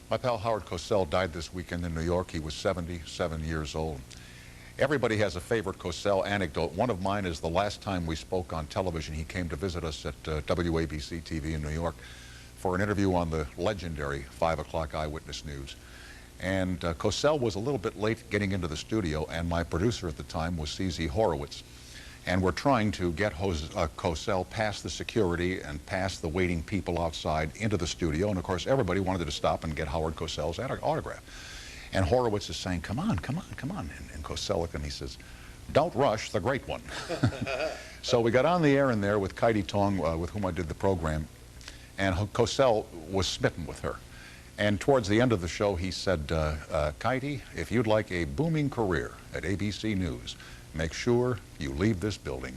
My pal Howard Cosell died this weekend in New York. He was 77 years old. Everybody has a favorite Cosell anecdote. One of mine is the last time we spoke on television. He came to visit us at WABC TV in New York for an interview on the legendary 5 o'clock Eyewitness News. And Cosell was a little bit late getting into the studio, and my producer at the time was C.Z. Horowitz. And we're trying to get Cosell past the security and past the waiting people outside into the studio. And of course, everybody wanted to stop and get Howard Cosell's autograph. And Horowitz is saying, come on, come on, come on. And Cosell looked and he says, don't rush the great one. So we got on the air in there with Katie Tong, with whom I did the program. And Cosell was smitten with her. And towards the end of the show, he said, Katie, if you'd like a booming career at ABC News, make sure you leave this building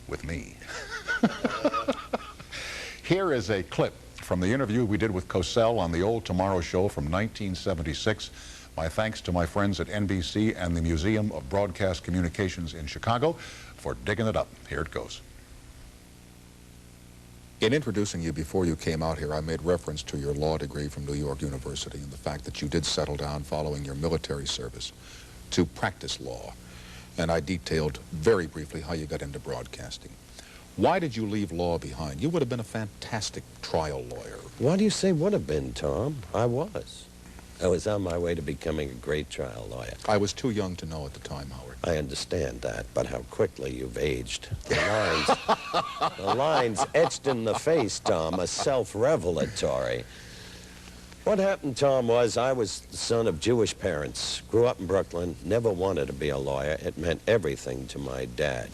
with me. Here is a clip from the interview we did with Cosell on the Old Tomorrow Show from 1976. My thanks to my friends at NBC and the Museum of Broadcast Communications in Chicago for digging it up. Here it goes. In introducing you before you came out here, I made reference to your law degree from New York University and the fact that you did settle down following your military service to practice law. And I detailed very briefly how you got into broadcasting. Why did you leave law behind? You would have been a fantastic trial lawyer. Why do you say would have been, Tom? I was. I was on my way to becoming a great trial lawyer. I was too young to know at the time, Howard. I understand that, but how quickly you've aged. The lines etched in the face, Tom, are self-revelatory. What happened, Tom, was I was the son of Jewish parents, grew up in Brooklyn, never wanted to be a lawyer. It meant everything to my dad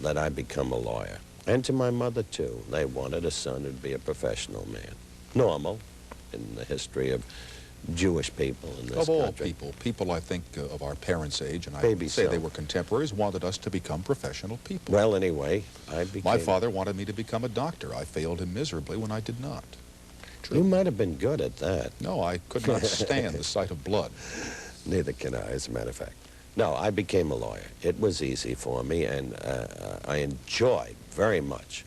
that I become a lawyer. And to my mother, too. They wanted a son who'd be a professional man. Normal in the history of Jewish people in this country. Of all people I think of our parents' age, and I Maybe say so. they were contemporaries, wanted us to become professional people. Well, anyway, I became... My father wanted me to become a doctor. I failed him miserably when I did not. True. You might have been good at that. No, I could not stand the sight of blood. Neither can I, as a matter of fact. No, I became a lawyer. It was easy for me, and I enjoyed very much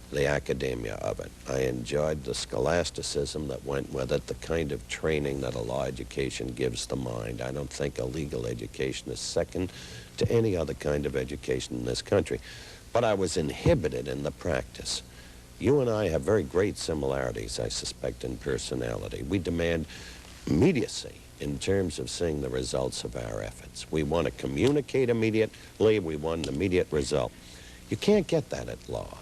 the academia of it. I enjoyed the scholasticism that went with it, the kind of training that a law education gives the mind. I don't think a legal education is second to any other kind of education in this country. But I was inhibited in the practice. You and I have very great similarities, I suspect, in personality. We demand immediacy in terms of seeing the results of our efforts. We want to communicate immediately. We want an immediate result. You can't get that at law.